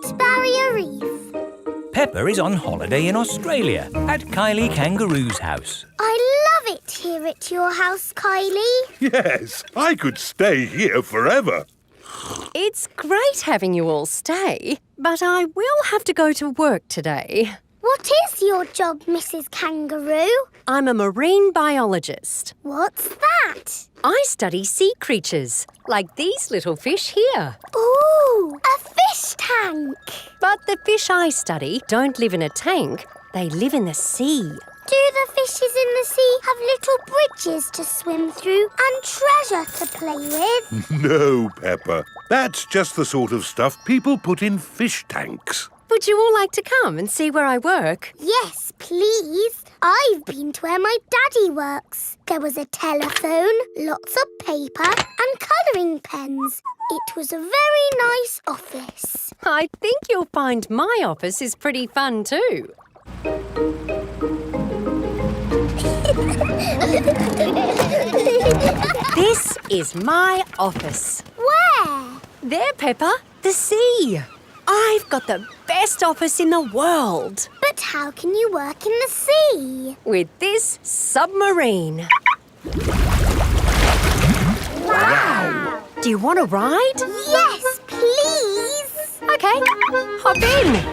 Great Barrier Reef. Peppa is on holiday in Australia at Kylie Kangaroo's house. I love it here at your house, Kylie. Yes, I could stay here forever. It's great having you all stay, but I will have to go to work today. What is your job, Mrs. Kangaroo? I'm a marine biologist. What's that? I study sea creatures, like these little fish here. Ooh, a fish tank. But the fish I study don't live in a tank, they live in the sea. Do the fishes in the sea have little bridges to swim through and treasure to play with? No, Peppa. That's just the sort of stuff people put in fish tanks. Would you all like to come and see where I work? Yes, please. I've been to where my daddy works. There was a telephone, lots of paper and colouring pens. It was a very nice office. I think you'll find my office is pretty fun too. This is my office. Where? There, Peppa, the sea. I've got the best office in the world. But how can you work in the sea? With this submarine. Wow! Do you want to ride? Yes, please. Okay, hop in.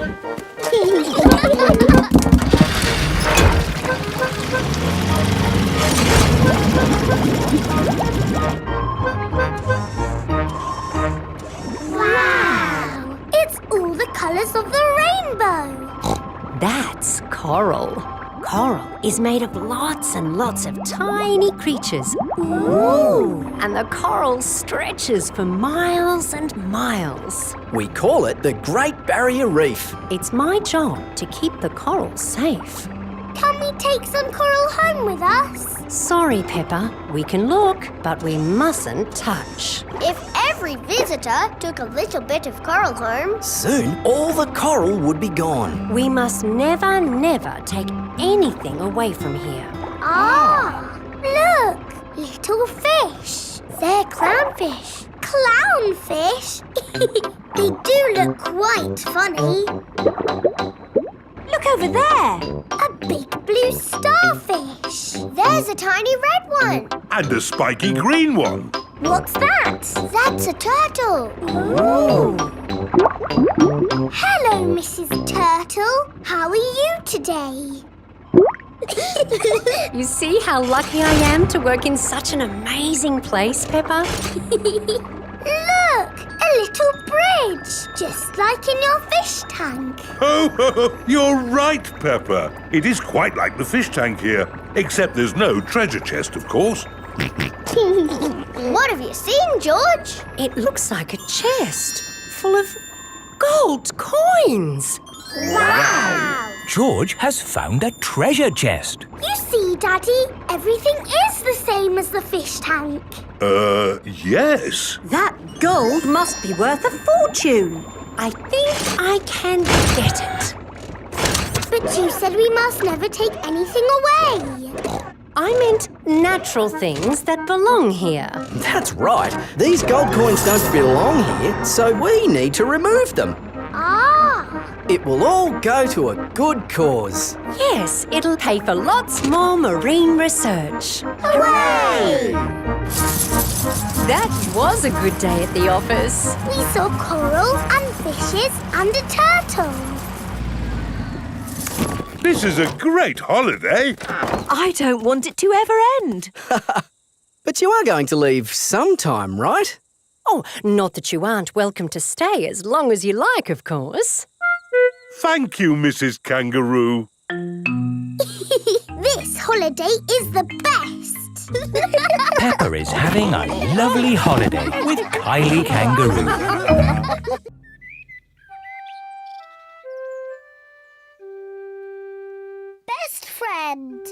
Wow! It's all the colours of the rainbow. That's coral. Coral is made of lots and lots of tiny creatures. Ooh! And the coral stretches for miles and miles. We call it the Great Barrier Reef. It's my job to keep the coral safe. Can we take some coral home with us? Sorry, Peppa. We can look, but we mustn't touch. If every visitor took a little bit of coral home... Soon, all the coral would be gone. We must never, never take anything away from here. Ah! Look! Little fish. They're clownfish. Clownfish? They do look quite funny. Look over there. A big blue starfish. There's a tiny red one. And a spiky green one. What's that? That's a turtle. Ooh. Hello, Mrs. Turtle. How are you today? You see how lucky I am to work in such an amazing place, Peppa? Look, a little bridge, just like in your fish tank. Oh, you're right, Peppa. It is quite like the fish tank here, except there's no treasure chest, of course. What have you seen, George? It looks like a chest full of gold coins. Wow! George has found a treasure chest. You see, Daddy, everything is the same as the fish tank. Yes. That gold must be worth a fortune. I think I can get it. But you said we must never take anything away. I meant natural things that belong here. That's right. These gold coins don't belong here, so we need to remove them. Ah! It will all go to a good cause. Yes, it'll pay for lots more marine research. Hooray! That was a good day at the office. We saw coral and fishes and a turtle. This is a great holiday. I don't want it to ever end. But you are going to leave sometime, right? Oh, not that you aren't welcome to stay as long as you like, of course. Thank you, Mrs. Kangaroo. This holiday is the best. Peppa is having a lovely holiday with Kylie Kangaroo. Best friend.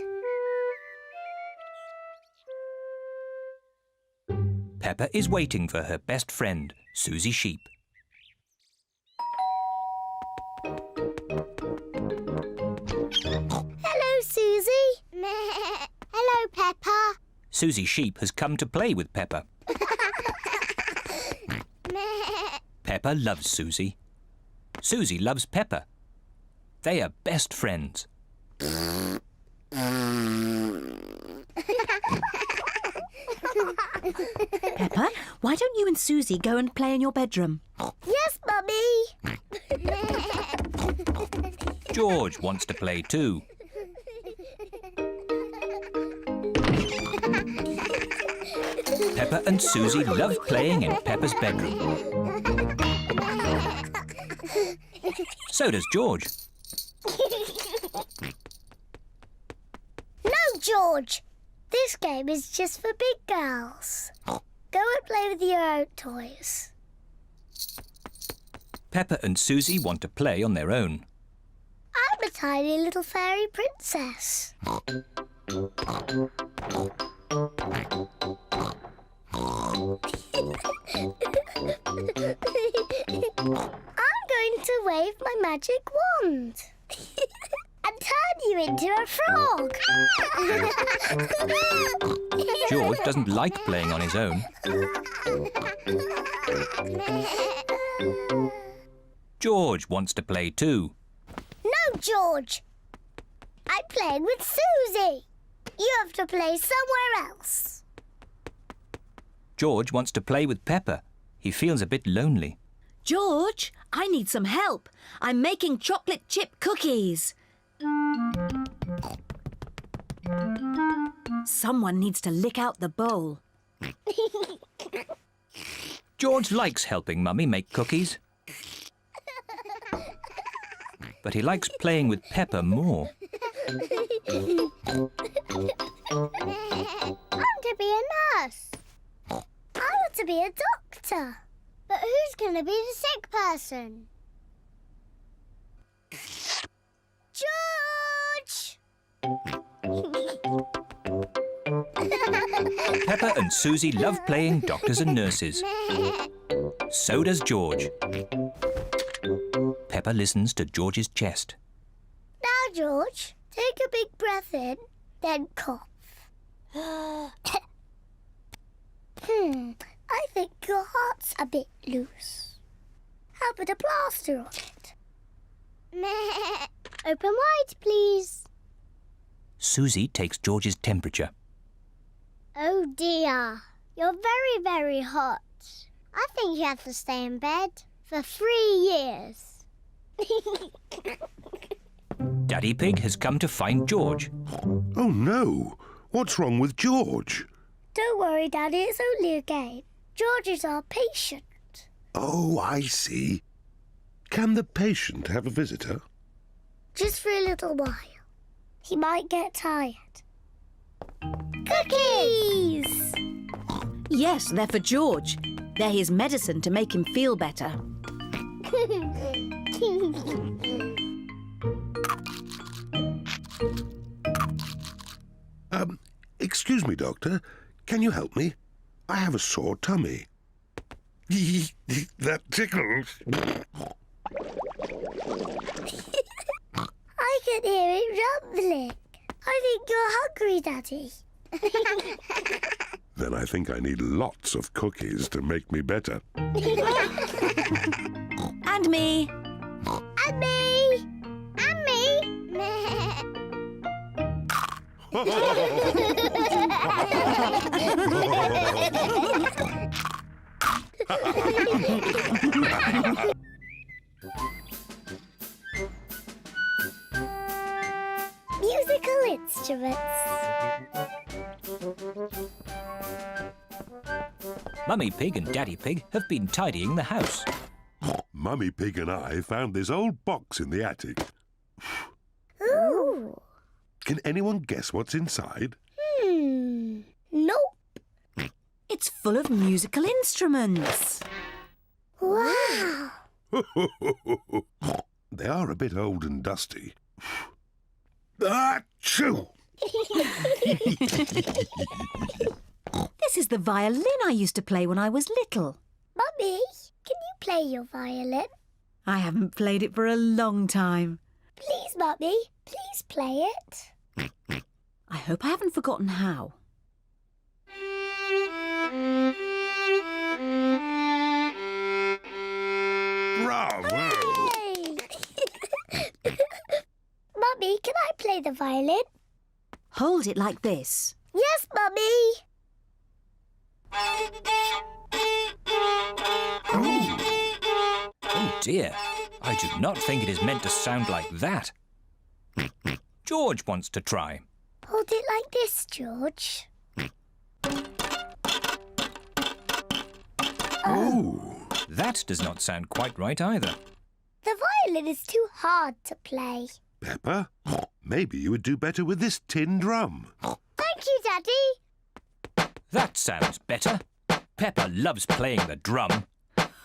Peppa is waiting for her best friend, Susie Sheep. Hello, Susie. Meh. Hello, Peppa. Susie Sheep has come to play with Peppa. Meh. Peppa loves Susie. Susie loves Peppa. They are best friends. Peppa, why don't you and Susie go and play in your bedroom? Yes, Mummy. George wants to play too. Peppa and Susie love playing in Peppa's bedroom. So does George. No, George. This game is just for big girls. Go and play with your own toys. Peppa and Susie want to play on their own. I'm a tiny little fairy princess. I'm going to wave my magic wand and turn you into a frog. George doesn't like playing on his own. George wants to play too. No, George. I'm playing with Susie. You have to play somewhere else. George wants to play with Peppa. He feels a bit lonely. George, I need some help. I'm making chocolate chip cookies. Someone needs to lick out the bowl. George likes helping Mummy make cookies. But he likes playing with Peppa more. I want to be a nurse. I want to be a doctor. But who's going to be the sick person? George! Peppa and Susie love playing doctors and nurses. So does George. Peppa listens to George's chest. Now, George, take a big breath in, then cough. I think your heart's a bit loose. How about a plaster on it? Open wide, please. Susie takes George's temperature. Oh dear, you're very, very hot. I think you have to stay in bed for 3 years. Daddy Pig has come to find George. Oh no! What's wrong with George? Don't worry, Daddy, it's only a game. George is our patient. Oh, I see. Can the patient have a visitor? Just for a little while. He might get tired. Cookies! Yes, they're for George. They're his medicine to make him feel better. Excuse me, Doctor. Can you help me? I have a sore tummy. That tickles. I can hear it rumbling. I think you're hungry, Daddy. Then I think I need lots of cookies to make me better. And me. And me! And me! Musical instruments. Mummy Pig and Daddy Pig have been tidying the house. Mummy Pig and I found this old box in the attic. Ooh. Can anyone guess what's inside? Nope. It's full of musical instruments. Wow. They are a bit old and dusty. Achoo! This is the violin I used to play when I was little. Mummy, can you play your violin? I haven't played it for a long time. Please, Mummy, please play it. I hope I haven't forgotten how. Bravo! Yay! play the violin. Hold it like this. Yes, Mummy. Oh dear, I do not think it is meant to sound like that. George wants to try. Hold it like this, George. Oh. That does not sound quite right either. The violin is too hard to play. Peppa, maybe you would do better with this tin drum. Thank you, Daddy. That sounds better. Peppa loves playing the drum.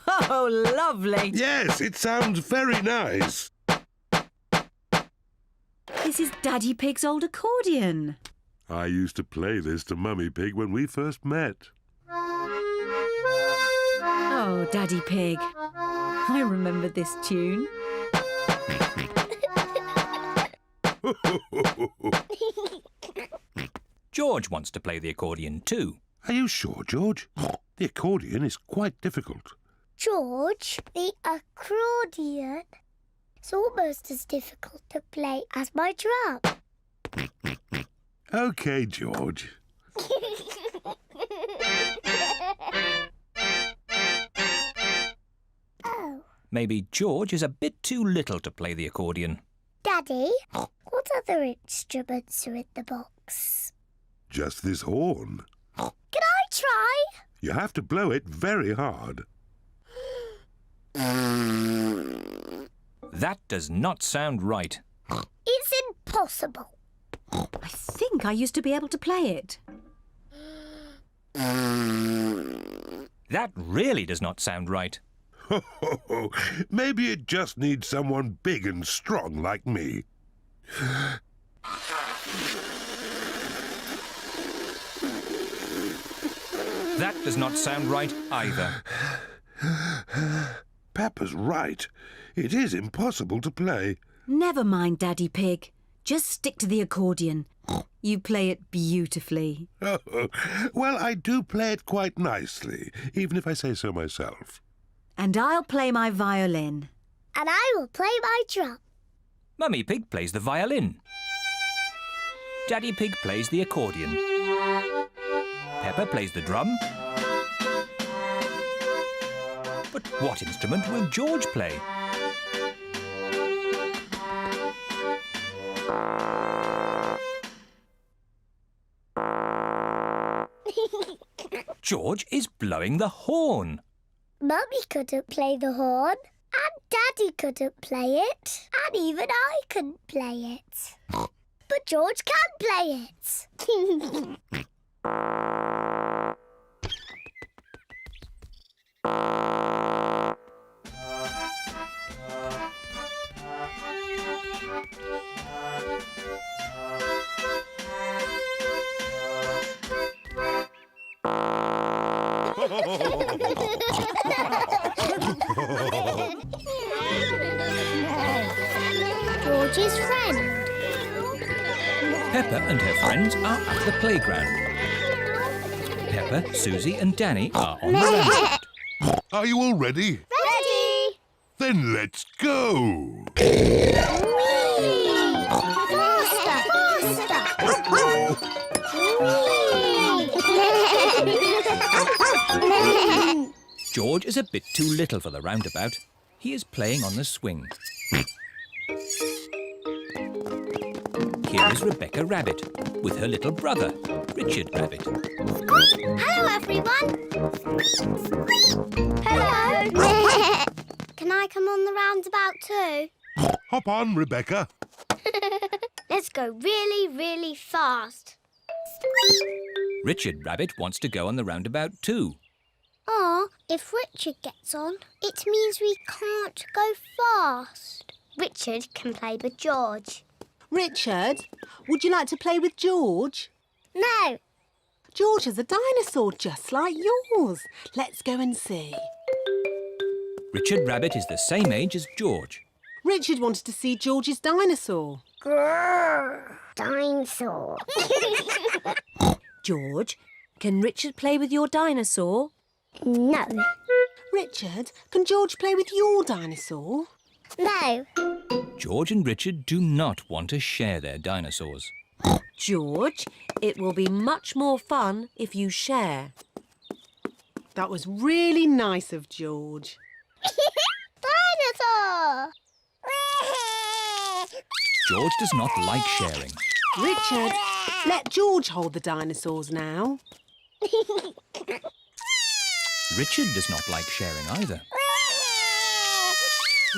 Oh, lovely. Yes, it sounds very nice. This is Daddy Pig's old accordion. I used to play this to Mummy Pig when we first met. Oh, Daddy Pig. I remember this tune. George wants to play the accordion too. Are you sure, George? The accordion is quite difficult. George, the accordion is almost as difficult to play as my drum. OK, George. Oh. Maybe George is a bit too little to play the accordion. Daddy, what other instruments are in the box? Just this horn. Can I try? You have to blow it very hard. That does not sound right. It's impossible. I think I used to be able to play it. That really does not sound right. Maybe it just needs someone big and strong like me. That does not sound right either. Peppa's right. It is impossible to play. Never mind, Daddy Pig. Just stick to the accordion. You play it beautifully. Well, I do play it quite nicely, even if I say so myself. And I'll play my violin. And I will play my drum. Mummy Pig plays the violin. Daddy Pig plays the accordion. Peppa plays the drum. But what instrument will George play? George is blowing the horn. Mummy couldn't play the horn. And Daddy couldn't play it. And even I couldn't play it. But George can play it. George's friend. Peppa and her friends are at the playground. Peppa, Susie and Danny are on the roundabout. Are you all ready? Ready! Then let's go! Faster! Faster! George is a bit too little for the roundabout. He is playing on the swing. Here is Rebecca Rabbit with her little brother, Richard Rabbit. Hello, everyone. Hello. Can I come on the roundabout too? Hop on, Rebecca. Let's go really, really fast. Richard Rabbit wants to go on the roundabout too. Oh, if Richard gets on, it means we can't go fast. Richard can play with George. Richard, would you like to play with George? No. George has a dinosaur just like yours. Let's go and see. Richard Rabbit is the same age as George. Richard wanted to see George's dinosaur. Grrr, dinosaur. George, can Richard play with your dinosaur? No. Richard, can George play with your dinosaur? No. George and Richard do not want to share their dinosaurs. George, it will be much more fun if you share. That was really nice of George. Dinosaur! George does not like sharing. Richard, let George hold the dinosaurs now. Richard does not like sharing either.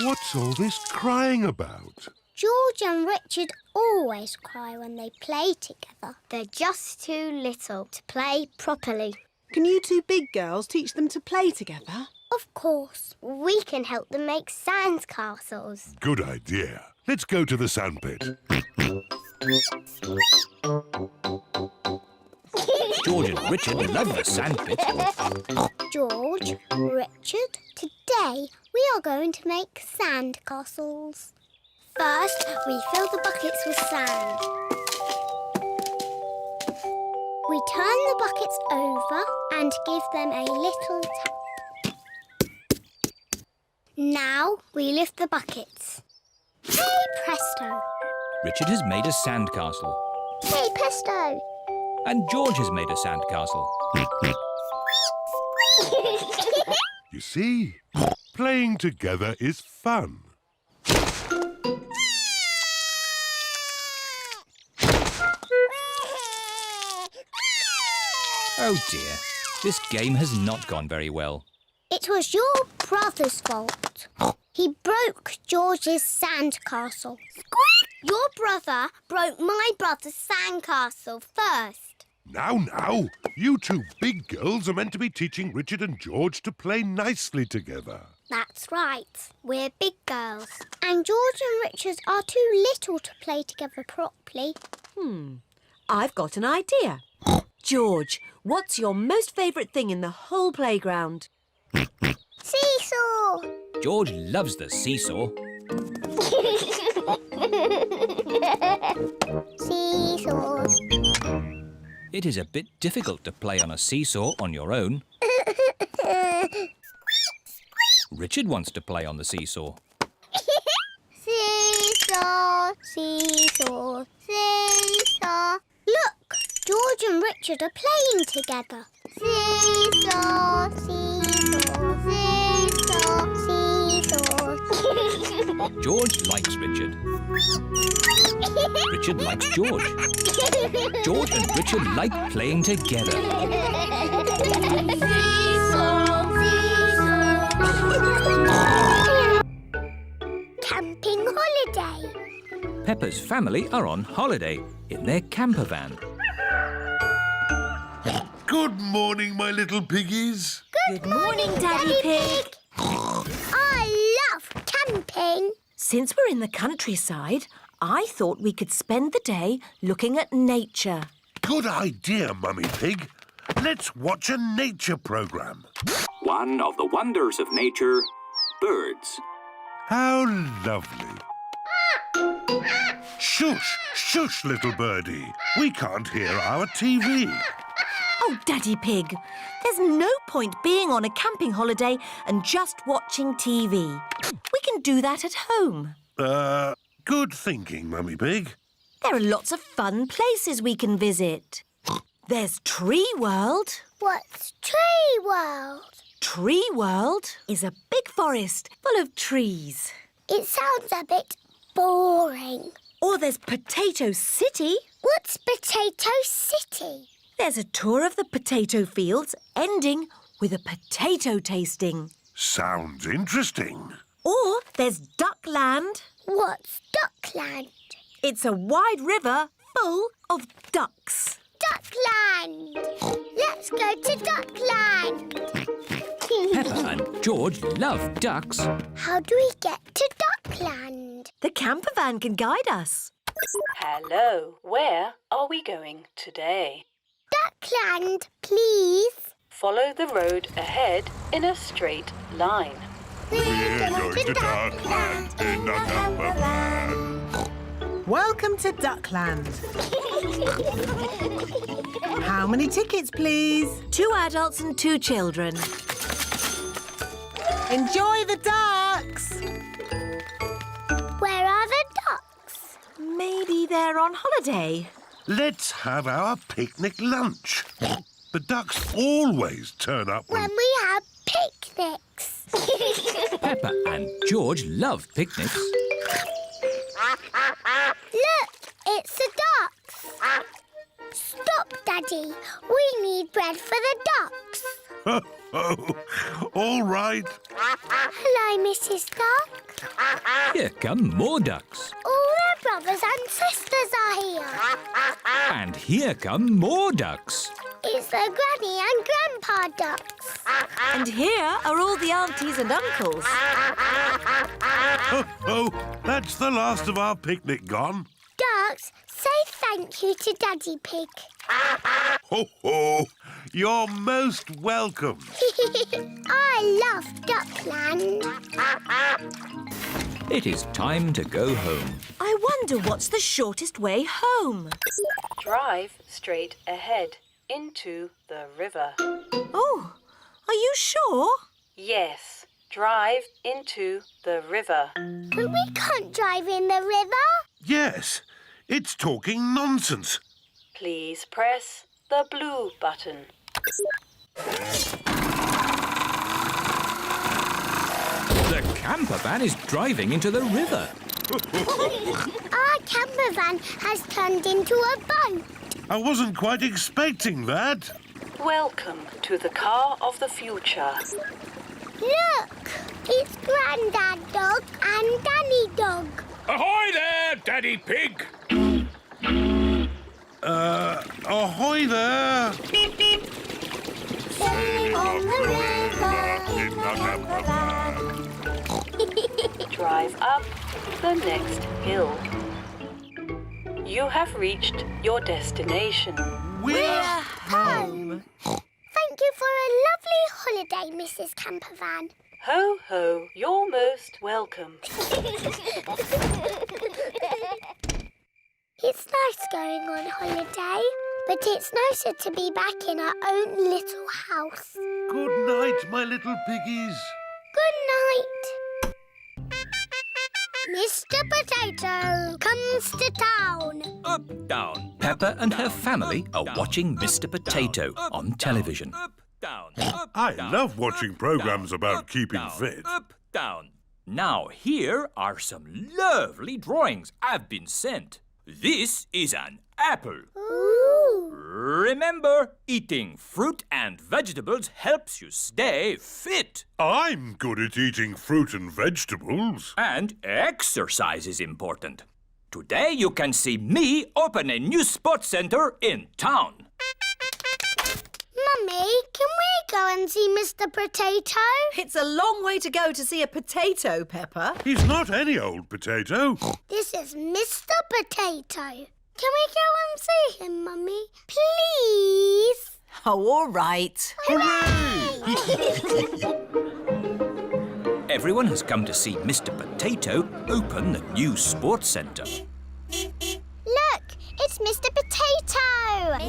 What's all this crying about? George and Richard always cry when they play together. They're just too little to play properly. Can you two big girls teach them to play together? Of course, we can help them make sand castles. Good idea. Let's go to the sandpit. George and Richard love the sandpit. George, Richard, today we are going to make sand castles. First, we fill the buckets with sand. We turn the buckets over and give them a little tap. Now we lift the buckets. Hey presto! Richard has made a sandcastle. Hey presto! And George has made a sandcastle. You see, playing together is fun. Oh dear, this game has not gone very well. It was your brother's fault. He broke George's sandcastle. Your brother broke my brother's sandcastle first. Now, you two big girls are meant to be teaching Richard and George to play nicely together. That's right. We're big girls. And George and Richard are too little to play together properly. I've got an idea. George, what's your most favourite thing in the whole playground? Seesaw! George loves the seesaw. Seesaws. It is a bit difficult to play on a seesaw on your own. Richard wants to play on the seesaw. Seesaw, seesaw, seesaw. Look, George and Richard are playing together. Seesaw, seesaw, seesaw, seesaw. George likes Richard. Richard likes George. George and Richard like playing together. Camping holiday. Peppa's family are on holiday in their camper van. Good morning, my little piggies. Good morning, Daddy Pig. I love camping. Since we're in the countryside, I thought we could spend the day looking at nature. Good idea, Mummy Pig. Let's watch a nature program. One of the wonders of nature, birds. How lovely. Shush, shush, little birdie. We can't hear our TV. Oh, Daddy Pig, there's no point being on a camping holiday and just watching TV. We can do that at home. Good thinking, Mummy Pig. There are lots of fun places we can visit. There's Tree World. What's Tree World? Tree World is a big forest full of trees. It sounds a bit boring. Or there's Potato City. What's Potato City? There's a tour of the potato fields ending with a potato tasting. Sounds interesting. Or there's Duckland. What's Duckland? It's a wide river full of ducks. Duckland! Let's go to Duckland! Peppa and George love ducks. How do we get to Duckland? The camper van can guide us. Hello, where are we going today? Duckland, please. Follow the road ahead in a straight line. We're going to Duckland in a camper van. Welcome to Duckland. How many tickets, please? 2 adults and 2 children. Enjoy the ducks. Where we're on holiday. Let's have our picnic lunch. The ducks always turn up When we have picnics. Peppa and George love picnics. Look, it's the ducks. Stop, Daddy. We need bread for the ducks. All right. Hello, Mrs. Duck. Here come more ducks. All their brothers and sisters are here. And here come more ducks. It's the Granny and Grandpa ducks. And here are all the aunties and uncles. Oh, that's the last of our picnic gone. Ducks, say thank you to Daddy Pig. Ho, ho. You're most welcome. I love Duckland. It is time to go home. I wonder what's the shortest way home. Drive straight ahead into the river. Oh, are you sure? Yes, drive into the river. But we can't drive in the river. Yes, it's talking nonsense. Please press the blue button. The camper van is driving into the river. Our camper van has turned into a boat. I wasn't quite expecting that. Welcome to the car of the future. Look, it's Grandad Dog and Danny Dog. Ahoy there, Daddy Pig! Ahoy there! Sailing on the river. Drive up the next hill. You have reached your destination. We're home. Thank you for a lovely holiday, Mrs. Campervan. Ho, ho, you're most welcome. It's nice going on holiday, but it's nicer to be back in our own little house. Good night, my little piggies. Good night. Mr. Potato comes to town. Up, down. Peppa and her family are watching Mr. Potato on television. Up, down. I love watching programs about keeping fit. Up, down. Now here are some lovely drawings I've been sent. This is an apple. Ooh. Remember, eating fruit and vegetables helps you stay fit. I'm good at eating fruit and vegetables. And exercise is important. Today you can see me open a new sports center in town. Mummy, can we go and see Mr. Potato? It's a long way to go to see a potato, Peppa. He's not any old potato. This is Mr. Potato. Can we go and see him, Mummy? Please? Oh, all right. Hooray! Everyone has come to see Mr. Potato open the new sports center. Look, it's Mr. Potato!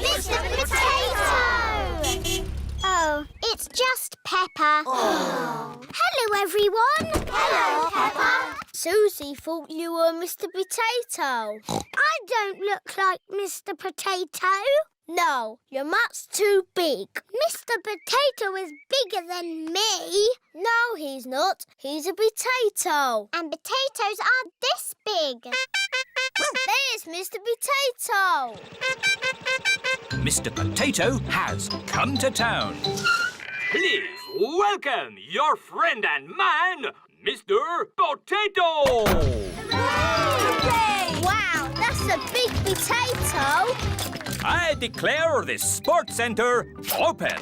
Mr. Potato! Oh, it's just Peppa. Oh. Hello, everyone. Hello, Peppa. Susie thought you were Mr. Potato. I don't look like Mr. Potato. No, you're much too big. Mr. Potato is bigger than me. No, he's not. He's a potato. And potatoes are this big. There's Mr. Potato. Mr. Potato has come to town. Please welcome your friend and mine, Mr. Potato! Hooray! Wow, that's a big potato. I declare this sports center open.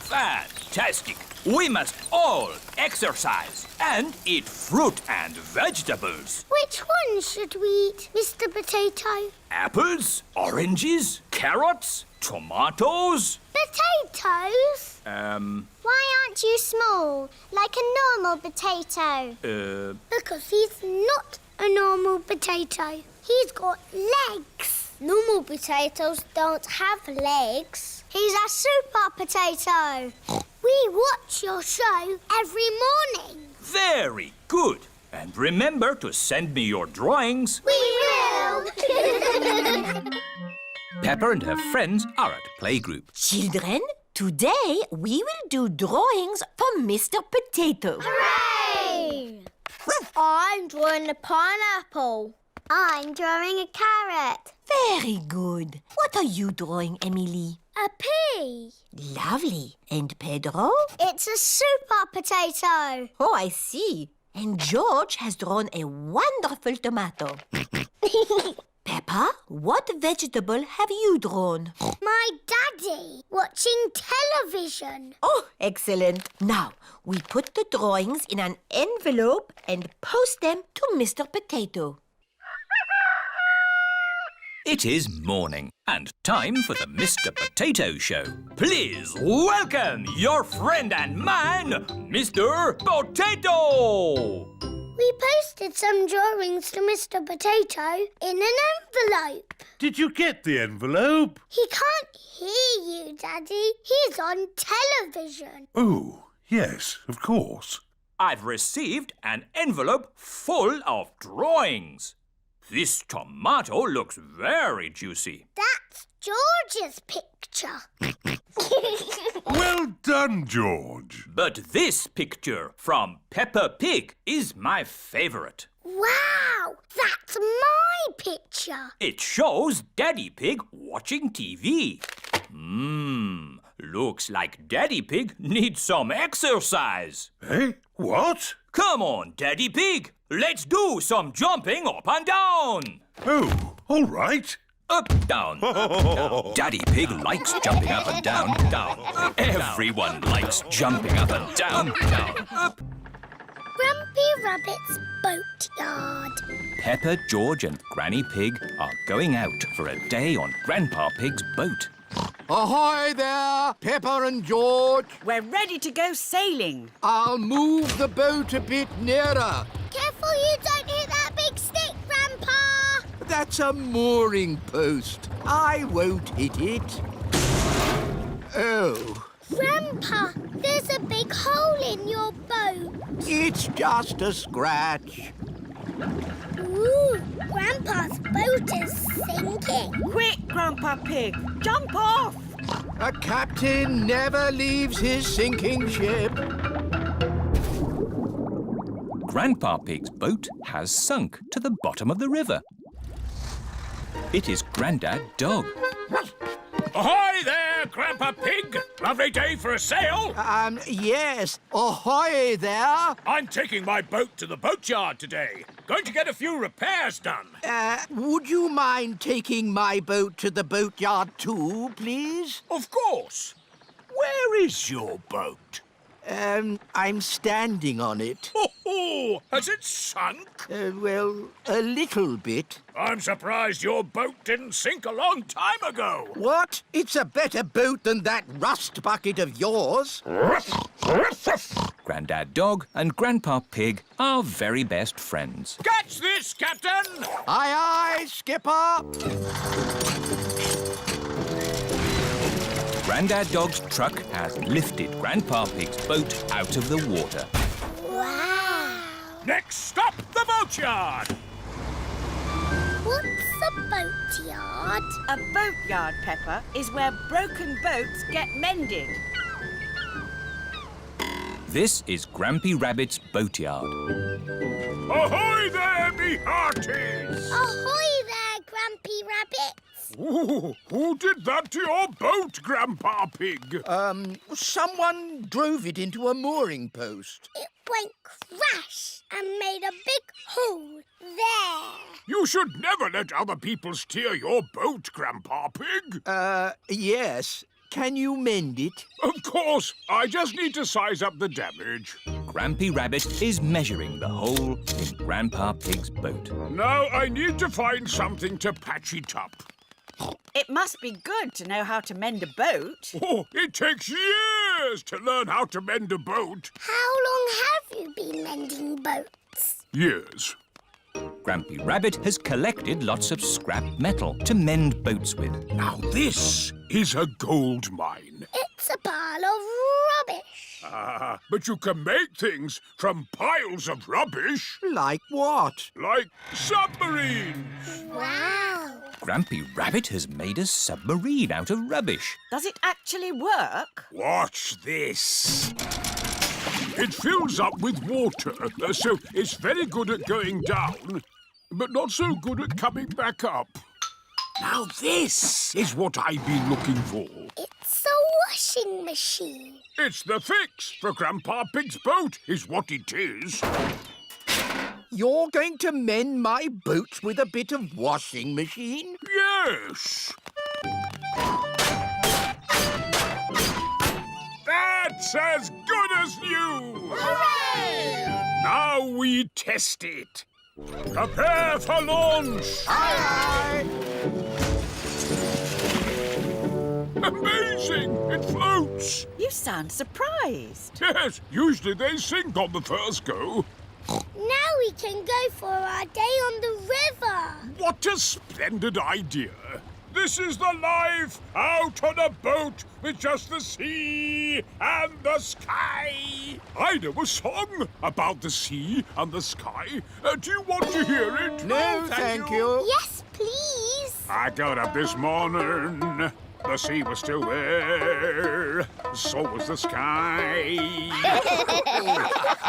Fantastic! We must all exercise and eat fruit and vegetables. Which one should we eat, Mr. Potato? Apples, oranges, carrots, tomatoes. Potatoes? Why aren't you small, like a normal potato? Because he's not a normal potato. He's got legs. Normal potatoes don't have legs. He's a super potato. We watch your show every morning. Very good. And remember to send me your drawings. We will! Peppa and her friends are at playgroup. Children, today we will do drawings for Mr. Potato. Hooray! I'm drawing a pineapple. I'm drawing a carrot. Very good. What are you drawing, Emily? A pea. Lovely. And Pedro? It's a super potato. Oh, I see. And George has drawn a wonderful tomato. Peppa, what vegetable have you drawn? My daddy watching television. Oh, excellent. Now, we put the drawings in an envelope and post them to Mr. Potato. It is morning and time for the Mr. Potato Show. Please welcome your friend and mine, Mr. Potato! We posted some drawings to Mr. Potato in an envelope. Did you get the envelope? He can't hear you, Daddy. He's on television. Oh, yes, of course. I've received an envelope full of drawings. This tomato looks very juicy. That's George's picture. Well done, George. But this picture from Peppa Pig is my favourite. Wow, that's my picture. It shows Daddy Pig watching TV. Looks like Daddy Pig needs some exercise. Eh? What? Come on, Daddy Pig. Let's do some jumping up and down. Oh, all right. Up, down, down. Daddy Pig likes jumping up and down, down. Everyone likes jumping up and down, down, up. Grumpy Rabbit's boatyard. Peppa, George and Granny Pig are going out for a day on Grandpa Pig's boat. Ahoy there, Peppa and George. We're ready to go sailing. I'll move the boat a bit nearer. Careful you don't hit that big stick, Grandpa. That's a mooring post. I won't hit it. Oh, Grandpa, there's a big hole in your boat. it's just a scratch. Ooh, Grandpa's boat is sinking. Quick, Grandpa Pig, jump off. A captain never leaves his sinking ship. Grandpa Pig's boat has sunk to the bottom of the river. It is Grandad Dog. Ahoy there, Grandpa Pig! Lovely day for a sail. Yes. Ahoy there. I'm taking my boat to the boatyard today. Going to get a few repairs done. Would you mind taking my boat to the boatyard too, please? Of course. Where is your boat? I'm standing on it. Oh, has it sunk? Well, a little bit. I'm surprised your boat didn't sink a long time ago. What? It's a better boat than that rust bucket of yours. Grandad Dog and Grandpa Pig are very best friends. Catch this, Captain! Aye, aye, Skipper. Grandad Dog's truck has lifted Grandpa Pig's boat out of the water. Wow. Next stop, the boatyard. What's a boatyard? A boatyard, Peppa, is where broken boats get mended. This is Grampy Rabbit's boatyard. Ahoy there, me hearties! Ahoy there, Grumpy Rabbit. Ooh, who did that to your boat, Grandpa Pig? Someone drove it into a mooring post. It went crash and made a big hole there. You should never let other people steer your boat, Grandpa Pig. Yes. Can you mend it? Of course. I just need to size up the damage. Grampy Rabbit is measuring the hole in Grandpa Pig's boat. Now I need to find something to patch it up. It must be good to know how to mend a boat. Oh, it takes years to learn how to mend a boat. How long have you been mending boats? Years. Grampy Rabbit has collected lots of scrap metal to mend boats with. Now this is a gold mine. It's a pile of rubbish. But you can make things from piles of rubbish. Like what? Like submarines. Wow. Grampy Rabbit has made a submarine out of rubbish. Does it actually work? Watch this. It fills up with water, so it's very good at going down, but not so good at coming back up. Now this is what I've been looking for. It's a washing machine. It's the fix for Grandpa Pig's boat, is what it is. You're going to mend my boat with a bit of washing machine? Yes. That's as good as new! Hooray! Now we test it. Prepare for launch! Aye, Amazing! It floats! You sound surprised. Yes, usually they sink on the first go. Now we can go for our day on the river. What a splendid idea! This is the life out on a boat with just the sea and the sky. I know a song about the sea and the sky. Do you want to hear it? No, thank you. Yes, please. I got up this morning. The sea was still there. So was the sky.